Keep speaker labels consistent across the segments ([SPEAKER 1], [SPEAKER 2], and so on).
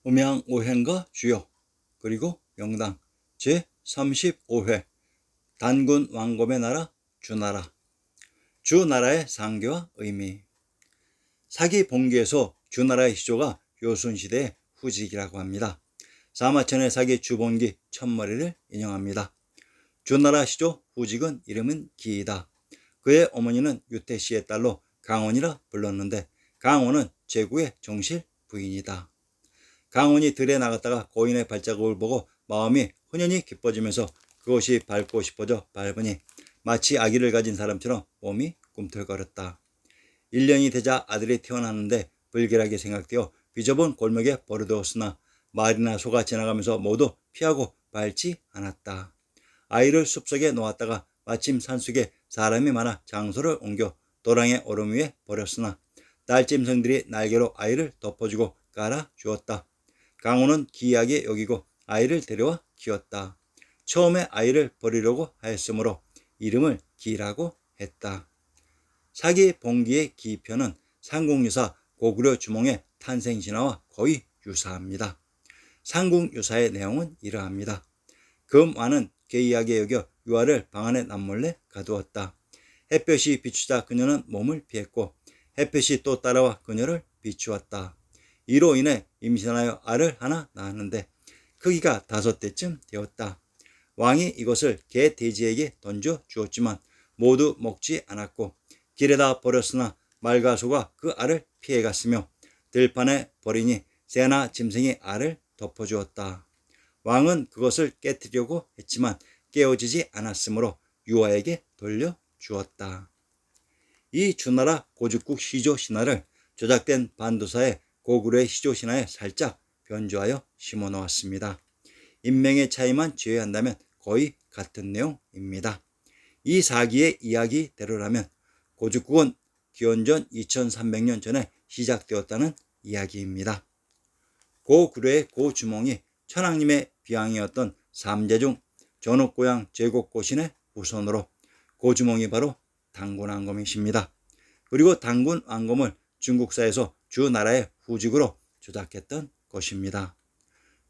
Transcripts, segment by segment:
[SPEAKER 1] 음양오행가 주요 그리고 명당 제35회 단군 왕검의 나라 주나라. 주나라의 상계와 의미. 사기봉기에서 주나라의 시조가 요순시대의 후직이라고 합니다. 사마천의 사기 주봉기 첫머리를 인용합니다. 주나라 시조 후직은 이름은 기이다. 그의 어머니는 유태씨의 딸로 강원이라 불렀는데 강원은 제국의 정실 부인이다. 강원이 들에 나갔다가 고인의 발자국을 보고 마음이 훈연히 기뻐지면서 그것이 밟고 싶어져 밟으니 마치 아기를 가진 사람처럼 몸이 꿈틀거렸다. 1년이 되자 아들이 태어났는데 불길하게 생각되어 비좁은 골목에 버려두었으나 말이나 소가 지나가면서 모두 피하고 밟지 않았다. 아이를 숲속에 놓았다가 마침 산속에 사람이 많아 장소를 옮겨 도랑의 얼음 위에 버렸으나 딸짐승들이 날개로 아이를 덮어주고 깔아주었다. 강호는 기이하게 여기고 아이를 데려와 키웠다. 처음에 아이를 버리려고 하였으므로 이름을 기라고 했다. 사기봉기의 기편은 삼국유사 고구려 주몽의 탄생신화와 거의 유사합니다. 삼국유사의 내용은 이러합니다. 금완은 괴이하게 여겨 유아를 방 안에 남몰래 가두었다. 햇볕이 비추자 그녀는 몸을 피했고 햇볕이 또 따라와 그녀를 비추었다. 이로 인해 임신하여 알을 하나 낳았는데 크기가 5대쯤 되었다. 왕이 이것을 개 돼지에게 던져 주었지만 모두 먹지 않았고 길에다 버렸으나 말과 소가 그 알을 피해갔으며 들판에 버리니 새나 짐승이 알을 덮어주었다. 왕은 그것을 깨뜨리려고 했지만 깨어지지 않았으므로 유아에게 돌려주었다. 이 주나라 고죽국 시조 신화를 조작된 반도사의 고구려의 시조 신화에 살짝 변주하여 심어놓았습니다. 인명의 차이만 제외한다면 거의 같은 내용입니다. 이 사기의 이야기대로라면 고죽국은 기원전 2300년 전에 시작되었다는 이야기입니다. 고구려의 고주몽이 천황님의 비양이었던 삼재중 전옥고향 제곡고신의 후손으로 고주몽이 바로 단군왕검이십니다. 그리고 단군왕검을 중국사에서 주나라의 후직으로 조작했던 것입니다.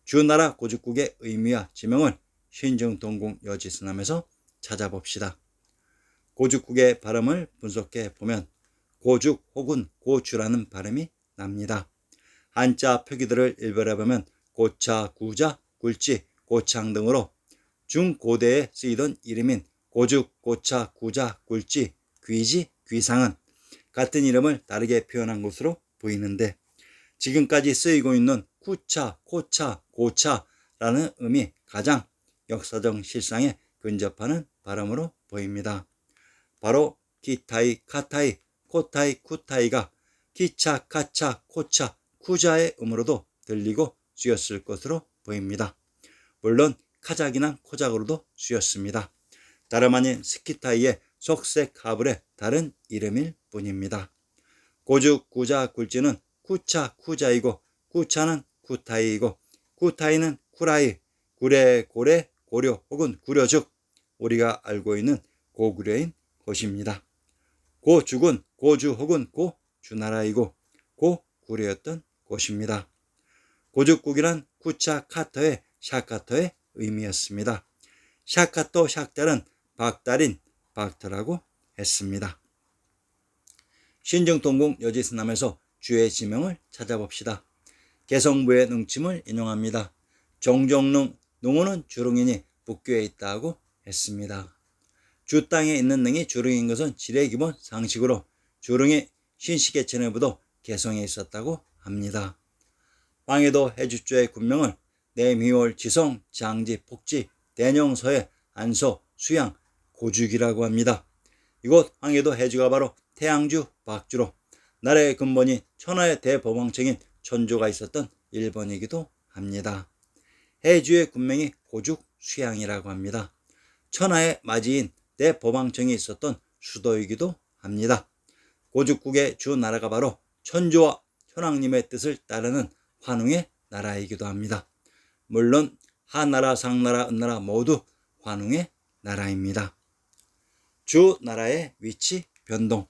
[SPEAKER 1] 주나라 고죽국의 의미와 지명을 신정동궁 여지스남에서 찾아봅시다. 고죽국의 발음을 분석해 보면 고죽 혹은 고주라는 발음이 납니다. 한자 표기들을 일별해 보면 고차, 구자, 굴지, 고창 등으로 중고대에 쓰이던 이름인 고죽, 고차, 구자, 굴지, 귀지, 귀상은 같은 이름을 다르게 표현한 것으로 보이는데 지금까지 쓰이고 있는 쿠차, 코차, 고차라는 음이 가장 역사적 실상에 근접하는 발음으로 보입니다. 바로 기타이, 카타이, 코타이, 쿠타이가 기차, 카차, 코차, 쿠자의 음으로도 들리고 쓰였을 것으로 보입니다. 물론 카작이나 코작으로도 쓰였습니다. 다름 아닌 스키타이의 속색 하블의 다른 이름일 뿐입니다. 고죽, 구자, 굴지는 쿠차, 쿠자이고 쿠차는 쿠타이이고 쿠타이는 쿠라이, 구례, 고래, 고려 혹은 구려 즉 우리가 알고 있는 고구려인 것입니다. 고죽은 고주 혹은 고주나라이고 고구려였던 곳입니다. 고죽국이란 쿠차 카터의 샤카터의 의미였습니다. 샤카터 샥달은 박달인 박터라고 했습니다. 신정동궁 여지스남에서 주의 지명을 찾아봅시다. 개성부의 능침을 인용합니다. 정정능, 능호는 주릉이니 북교에 있다고 했습니다. 주 땅에 있는 능이 주릉인 것은 질의 기본 상식으로 주릉이 신시계천에부도 개성에 있었다고 합니다. 황해도 해주조의 군명을 내미월, 지성, 장지, 폭지, 대녕서해, 안서, 수양, 고죽이라고 합니다. 이곳 황해도 해주가 바로 태양주, 박주로 나라의 근본이 천하의 대법왕청인 천조가 있었던 일본이기도 합니다. 해주의 군명이 고죽, 수양이라고 합니다. 천하의 마지인 대법왕청이 있었던 수도이기도 합니다. 고죽국의 주나라가 바로 천조와 천황님의 뜻을 따르는 환웅의 나라이기도 합니다. 물론 하나라, 상나라, 은나라 모두 환웅의 나라입니다. 주나라의 위치 변동.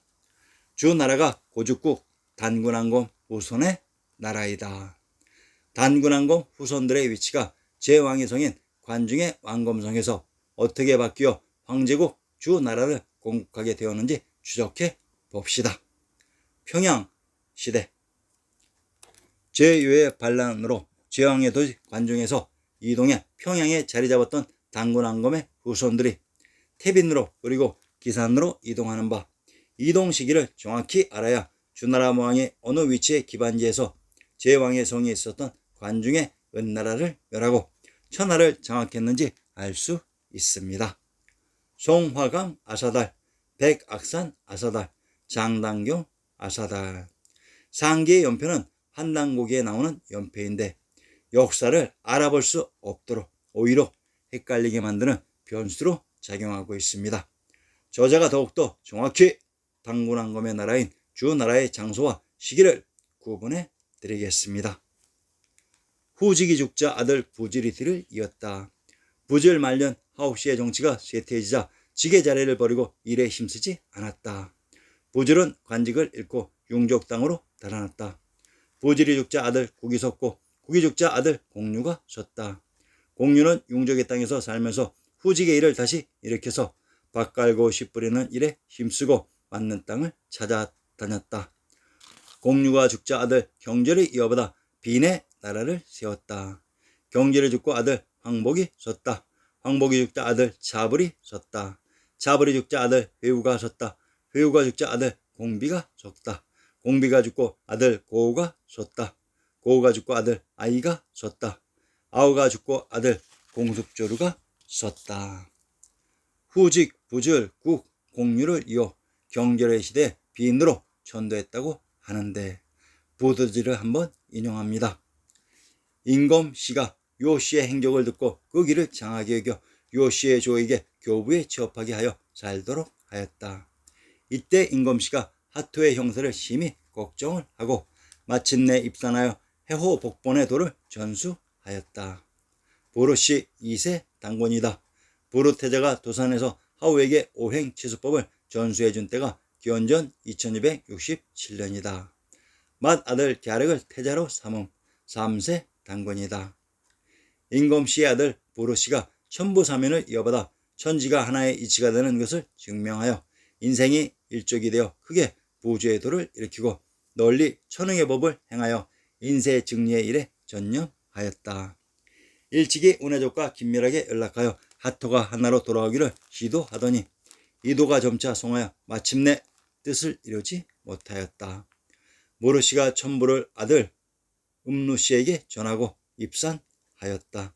[SPEAKER 1] 주나라가 고죽국 단군왕검 후손의 나라이다. 단군왕검 후손들의 위치가 제왕의 성인 관중의 왕검성에서 어떻게 바뀌어 황제국 주나라를 건국하게 되었는지 추적해 봅시다. 평양 시대 제유의 반란으로 제왕의 도시 관중에서 이동해 평양에 자리 잡았던 단군왕검의 후손들이 태빈으로 그리고 기산으로 이동하는 바, 이동 시기를 정확히 알아야 주나라 왕이 어느 위치의 기반지에서 제왕의 성이 있었던 관중의 은나라를 멸하고 천하를 장악했는지 알 수 있습니다. 송화강 아사달, 백악산 아사달, 장단경 아사달. 상기의 연표는 한당고기에 나오는 연표인데 역사를 알아볼 수 없도록 오히려 헷갈리게 만드는 변수로 작용하고 있습니다. 저자가 더욱더 정확히 단군왕검의 나라인 주나라의 장소와 시기를 구분해 드리겠습니다. 후지기 죽자 아들 부질이 뒤를 이었다. 부질 말년 하옵시의 정치가 쇠퇴해지자 직의 자리를 버리고 일에 힘쓰지 않았다. 부질은 관직을 잃고 융족당으로 달아났다. 부질이 죽자 아들 국이 섰고 국이 죽자 아들 공유가 섰다. 공유는 융족의 땅에서 살면서 후직의 일을 다시 일으켜서 밭 갈고 씨 뿌리는 일에 힘쓰고 맞는 땅을 찾아다녔다. 공유가 죽자 아들 경절이 이어받아 빈의 나라를 세웠다. 경절이 죽고 아들 황복이 섰다. 황복이 죽자 아들 자불이 섰다. 자불이 죽자 아들 회우가 섰다. 회우가 죽자 아들 공비가 섰다. 공비가 죽고 아들 고우가 섰다. 고우가 죽고 아들 아이가 섰다. 아우가 죽고 아들 공숙조루가 섰다. 후직, 부질, 국, 공유를 이어 경절의 시대에 빈으로 전도했다고 하는데 부도지를 한번 인용합니다. 인검씨가 요씨의 행적을 듣고 그 길을 장하게 여겨 요씨의 조에게 교부에 취업하게 하여 살도록 하였다. 이때 인검씨가 하토의 형세를 심히 걱정을 하고 마침내 입산하여 해호 복본의 도를 전수하였다. 부르씨 2세 단군이다. 부르태자가 도산에서 하우에게 오행치수법을 전수해준 때가 기원전 2267년이다. 맏아들 갸륵을 태자로 삼음 3세 단군이다. 인검씨의 아들 부르씨가 천부사면을 이어받아 천지가 하나의 이치가 되는 것을 증명하여 인생이 일족이 되어 크게 부주의 도를 일으키고 널리 천응의 법을 행하여 인세 증리의 일에 전념하였다. 일찍이 운해족과 긴밀하게 연락하여 하토가 하나로 돌아오기를 시도하더니 이도가 점차 송하여 마침내 뜻을 이루지 못하였다. 무르씨가 천부를 아들 음루씨에게 전하고 입산하였다.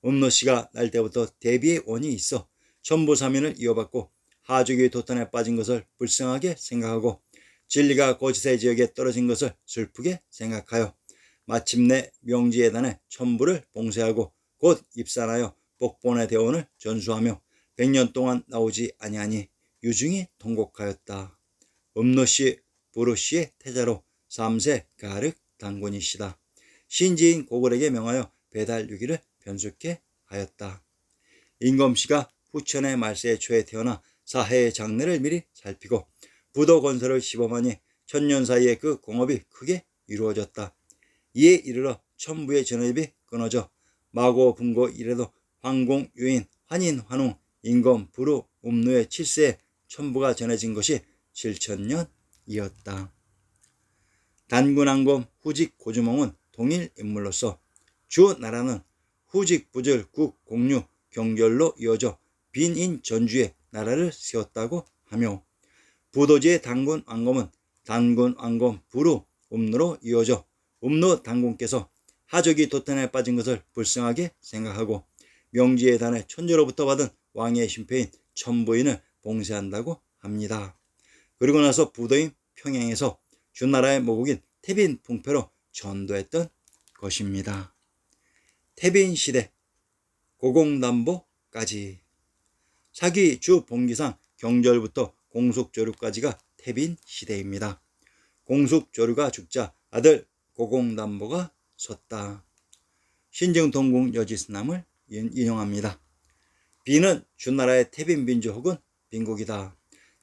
[SPEAKER 1] 음루씨가 날 때부터 대비의 원이 있어 천부사면을 이어받고 하족이 도탄에 빠진 것을 불쌍하게 생각하고 진리가 거짓의 지역에 떨어진 것을 슬프게 생각하여 마침내 명지예단에 천부를 봉쇄하고 곧 입산하여 복본의 대원을 전수하며 100년 동안 나오지 아니하니 유중히 통곡하였다. 음노씨 부르씨의 태자로 3세 가륵 단군이시다. 신지인 고골에게 명하여 배달 6일을 변숙해 하였다. 인검씨가 후천의 말세의 초에 태어나 사해의 장래를 미리 살피고 부도 건설을 시범하니 천년 사이에 그 공업이 크게 이루어졌다. 이에 이르러 천부의 전업이 끊어져 마고 분고 이래도 황공 유인 환인 환웅 인검 부루 음누의 7세에 천부가 전해진 것이 7천년이었다. 단군왕검 후직 고주몽은 동일 인물로서 주나라는 후직 부질 국 공유 경결로 이어져 빈인 전주에 나라를 세웠다고 하며 부도지의 단군왕검은 단군왕검 부루 음누로 이어져 음누 단군께서 하족이 도탄에 빠진 것을 불쌍하게 생각하고 명지예단의 천주로부터 받은 왕의 심표인 천부인을 봉쇄한다고 합니다. 그리고 나서 부도인 평양에서 주나라의 모국인 태빈 풍패로 전도했던 것입니다. 태빈 시대 고공담보까지 사기 주 봉기상 경절부터 공숙조류까지가 태빈 시대입니다. 공숙조류가 죽자 아들 고공담보가 섰다. 신증동궁 여지스남을 인용합니다. 비는 주나라의 태빈빈주 혹은 빈국이다.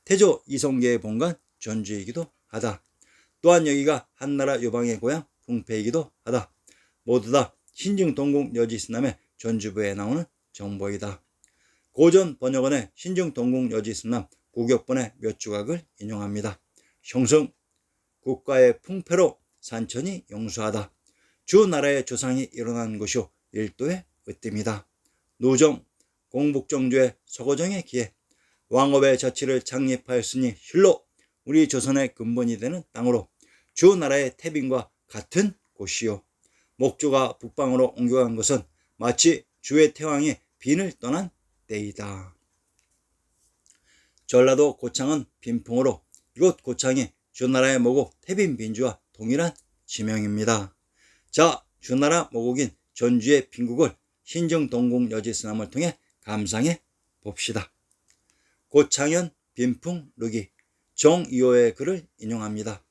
[SPEAKER 1] 태조 이성계의 본관 전주이기도 하다. 또한 여기가 한나라 요방의 고향 풍패이기도 하다. 모두 다 신증동국 여지스남의 전주부에 나오는 정보이다. 고전 번역원의 신증동국 여지스남 구격본의 몇 조각을 인용합니다. 형성, 국가의 풍패로 산천이 용수하다. 주 나라의 조상이 일어난 곳이요 일도의 으뜸이다. 노정, 공북정주의 서고정의 기에 왕업의 자치를 창립하였으니 실로 우리 조선의 근본이 되는 땅으로 주 나라의 태빈과 같은 곳이요. 목조가 북방으로 옮겨간 것은 마치 주의 태왕이 빈을 떠난 때이다. 전라도 고창은 빈풍으로 이곳 고창이 주나라의 모국 태빈빈주와 동일한 지명입니다. 자, 주나라 모국인 전주의 빈국을 신증동국 여지스남을 통해 감상해 봅시다. 고창현 빈풍 르기 정이호의 글을 인용합니다.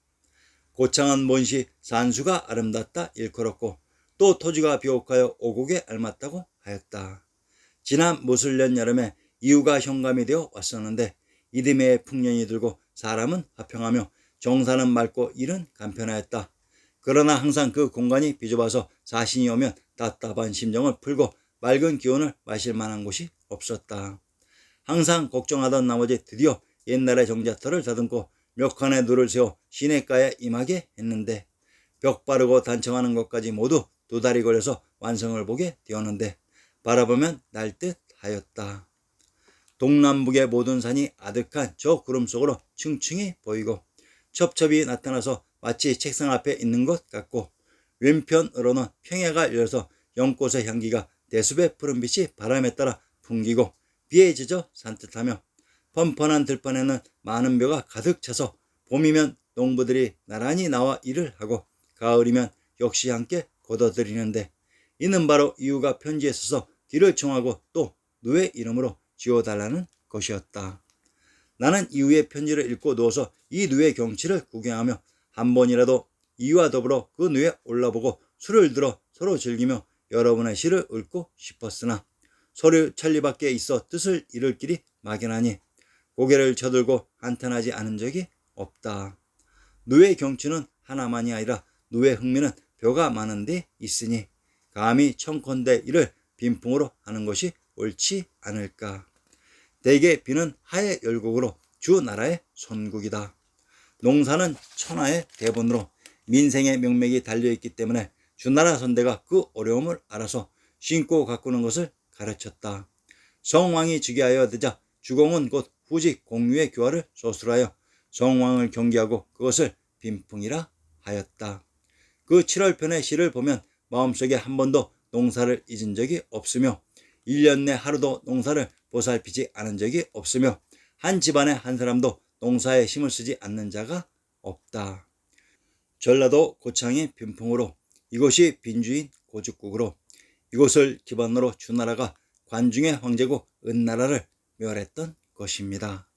[SPEAKER 1] 고창은 먼시 산수가 아름답다 일컬었고 또 토지가 비옥하여 오곡에 알맞다고 하였다. 지난 무술년 여름에 이후가 현감이 되어 왔었는데 이듬해에 풍년이 들고 사람은 화평하며 정사는 맑고 일은 간편하였다. 그러나 항상 그 공간이 비좁아서 사신이 오면 답답한 심정을 풀고 맑은 기운을 마실 만한 곳이 없었다. 항상 걱정하던 나머지 드디어 옛날의 정자터를 다듬고 몇 칸의 누를 세워 시내가에 임하게 했는데 벽 바르고 단청하는 것까지 모두 2달이 걸려서 완성을 보게 되었는데 바라보면 날듯하였다. 동남북의 모든 산이 아득한 저 구름 속으로 층층이 보이고 첩첩이 나타나서 마치 책상 앞에 있는 것 같고 왼편으로는 평야가 열려서 연꽃의 향기가 대숲의 푸른빛이 바람에 따라 풍기고 비에 젖어 산뜻하며 펀펀한 들판에는 많은 벼가 가득 차서 봄이면 농부들이 나란히 나와 일을 하고 가을이면 역시 함께 거둬들이는데 이는 바로 이유가 편지에 써서 뒤를 청하고 또 누의 이름으로 지어달라는 것이었다. 나는 이유의 편지를 읽고 누워서 이 누의 경치를 구경하며 한 번이라도 이유와 더불어 그 누에 올라보고 술을 들어 서로 즐기며 여러분의 시를 읽고 싶었으나 서류 천리밖에 있어 뜻을 이룰 길이 막연하니 고개를 쳐들고 한탄하지 않은 적이 없다. 누의 경치는 하나만이 아니라 누의 흥미는 벼가 많은 데 있으니 감히 청컨대 이를 빈풍으로 하는 것이 옳지 않을까. 대개 비는 하의 열국으로 주 나라의 선국이다. 농사는 천하의 대본으로 민생의 명맥이 달려있기 때문에 주나라 선대가 그 어려움을 알아서 신고 가꾸는 것을 가르쳤다. 성왕이 즉위하여 되자 주공은 곧 후직 공유의 교화를 소술하여 성왕을 경기하고 그것을 빈풍이라 하였다. 그 7월편의 시를 보면 마음속에 한 번도 농사를 잊은 적이 없으며 1년 내 하루도 농사를 보살피지 않은 적이 없으며 한 집안에 한 사람도 농사에 힘을 쓰지 않는 자가 없다. 전라도 고창의 빈풍으로 이곳이 빈주인 고죽국으로 이곳을 기반으로 주나라가 관중의 황제고 은나라를 멸했던 것입니다.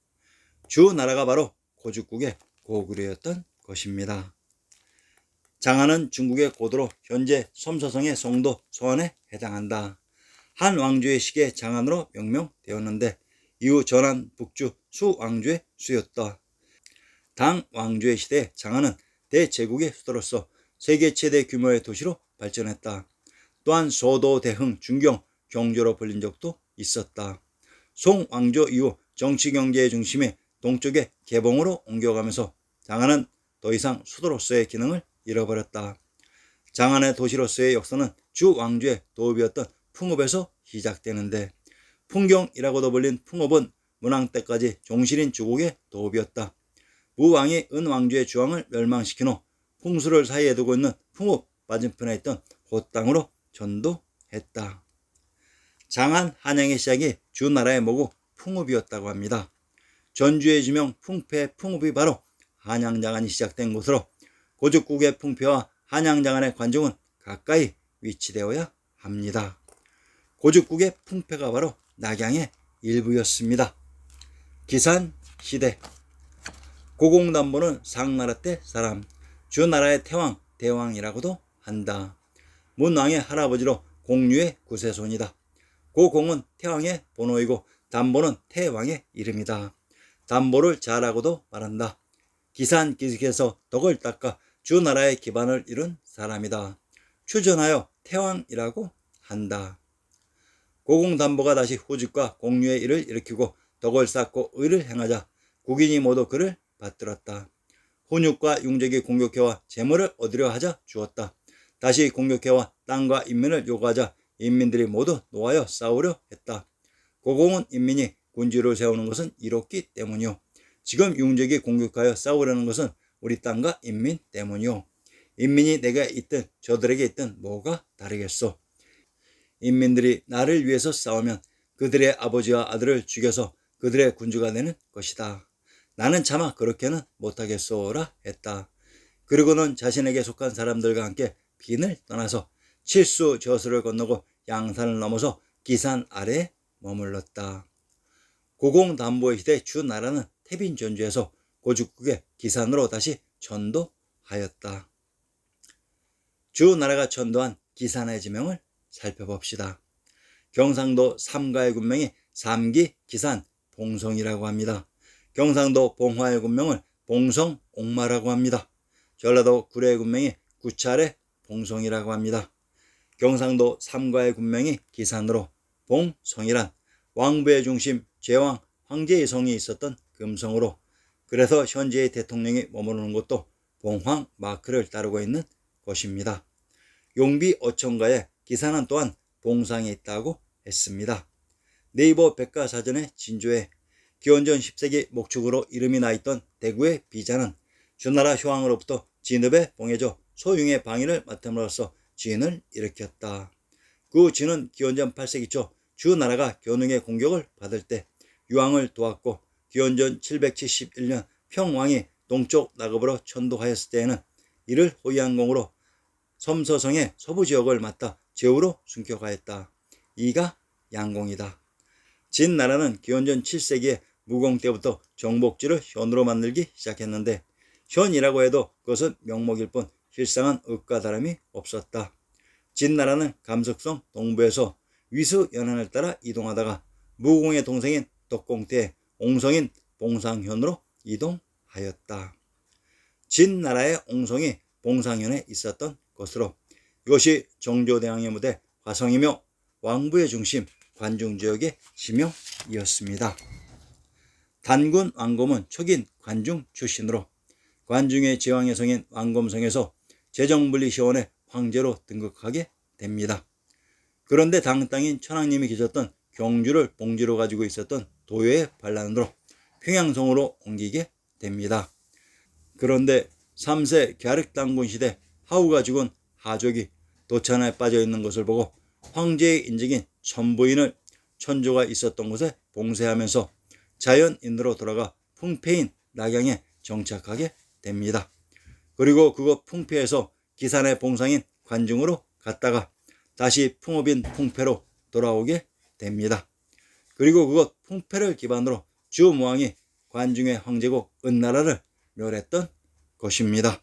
[SPEAKER 1] 주나라가 바로 고죽국의 고구려였던 것입니다. 장안은 중국의 고도로 현재 섬서성의 성도 서안에 해당한다. 한 왕조의 시기에 장안으로 명명되었는데 이후 전한 북주 수왕조의 수였다. 당 왕조의 시대에 장안은 대제국의 수도로서 세계 최대 규모의 도시로 발전했다. 또한 소도, 대흥, 중경, 경조로 불린 적도 있었다. 송왕조 이후 정치경제의 중심이 동쪽의 개봉으로 옮겨가면서 장안은 더 이상 수도로서의 기능을 잃어버렸다. 장안의 도시로서의 역사는 주왕조의 도읍이었던 풍읍에서 시작되는데 풍경이라고도 불린 풍읍은 문왕 때까지 종실인 주국의 도읍이었다. 무왕이 은왕조의 주왕을 멸망시킨 후 풍수를 사이에 두고 있는 풍읍 맞은편에 있던 그 땅으로 전도했다. 장안 한양의 시작이 주나라의 모국 풍읍이었다고 합니다. 전주의 주명 풍패 풍읍이 바로 한양장안이 시작된 곳으로 고죽국의 풍패와 한양장안의 관중은 가까이 위치되어야 합니다. 고죽국의 풍패가 바로 낙양의 일부였습니다. 기산시대 고공담보는 상나라 때 사람, 주나라의 태왕, 대왕이라고도 한다. 문왕의 할아버지로 공유의 구세손이다. 고공은 태왕의 번호이고 담보는 태왕의 이름이다. 담보를 잘하고도 말한다. 기산기득해서 덕을 닦아 주나라의 기반을 이룬 사람이다. 추전하여 태왕이라고 한다. 고공담보가 다시 후직과 공유의 일을 일으키고 덕을 쌓고 의를 행하자 국인이 모두 그를 받들었다. 훈육과 융적이 공격해와 재물을 얻으려 하자 주었다. 다시 공격해와 땅과 인민을 요구하자 인민들이 모두 노하여 싸우려 했다. 고공은 인민이 군주를 세우는 것은 이롭기 때문이요. 지금 융적이 공격하여 싸우려는 것은 우리 땅과 인민 때문이요. 인민이 내게 있든 저들에게 있든 뭐가 다르겠소. 인민들이 나를 위해서 싸우면 그들의 아버지와 아들을 죽여서 그들의 군주가 되는 것이다. 나는 차마 그렇게는 못하겠소라 했다. 그리고는 자신에게 속한 사람들과 함께 빈을 떠나서 칠수 저수를 건너고 양산을 넘어서 기산 아래에 머물렀다. 고공담보의 시대 주 나라는 태빈 전주에서 고죽국의 기산으로 다시 전도하였다. 주 나라가 전도한 기산의 지명을 살펴봅시다. 경상도 삼가의 군명이 삼기 기산 봉성이라고 합니다. 경상도 봉화의 군명을 봉성 옥마라고 합니다. 전라도 구례의 군명이 구찰의 봉성이라고 합니다. 경상도 삼가의 군명이 기산으로 봉성이란 왕부의 중심 제왕 황제의 성이 있었던 금성으로, 그래서 현재의 대통령이 머무르는 곳도 봉황 마크를 따르고 있는 곳입니다. 용비 어촌가에 기산은 또한 봉상에 있다고 했습니다. 네이버 백과사전의 진조에 기원전 10세기 목축으로 이름이 나있던 대구의 비자는 주나라 효왕으로부터 진읍에 봉해져 소융의 방위를 맡음으로써 진을 일으켰다. 그 진은 기원전 8세기 초 주나라가 견웅의 공격을 받을 때 유황을 도왔고, 기원전 771년 평왕이 동쪽 나급으로 천도하였을 때에는 이를 호위항공으로 섬서성의 서부 지역을 맡아 제후로 순격하였다. 이가 양공이다. 진나라는 기원전 7세기에 무공 때부터 정복지를 현으로 만들기 시작했는데, 현이라고 해도 그것은 명목일 뿐 실상은 읍과 다름이 없었다. 진나라는 감석성 동부에서 위수 연안을 따라 이동하다가 무공의 동생인 덕공태의 옹성인 봉상현으로 이동하였다. 진나라의 옹성이 봉상현에 있었던 것으로 이것이 정조대왕의 무대 화성이며 왕부의 중심 관중지역의 지명이었습니다. 단군 왕검은 초긴 관중 출신으로 관중의 제왕의 성인 왕검성에서 재정분리시원의 황제로 등극하게 됩니다. 그런데 당땅인 천황님이 계셨던 경주를 봉지로 가지고 있었던 도요의 반란으로 평양성으로 옮기게 됩니다. 그런데 3세 갸륵당군 시대 하우가 죽은 하족이 도찬에 빠져 있는 것을 보고 황제의 인직인 천부인을 천조가 있었던 곳에 봉쇄하면서 자연인으로 돌아가 풍패인 낙양에 정착하게 됩니다. 그리고 그곳 풍패에서 기산의 봉상인 관중으로 갔다가 다시 풍업인 풍패로 돌아오게 됩니다. 그리고 그곳 풍패를 기반으로 주무왕이 관중의 황제고 은나라를 멸했던 것입니다.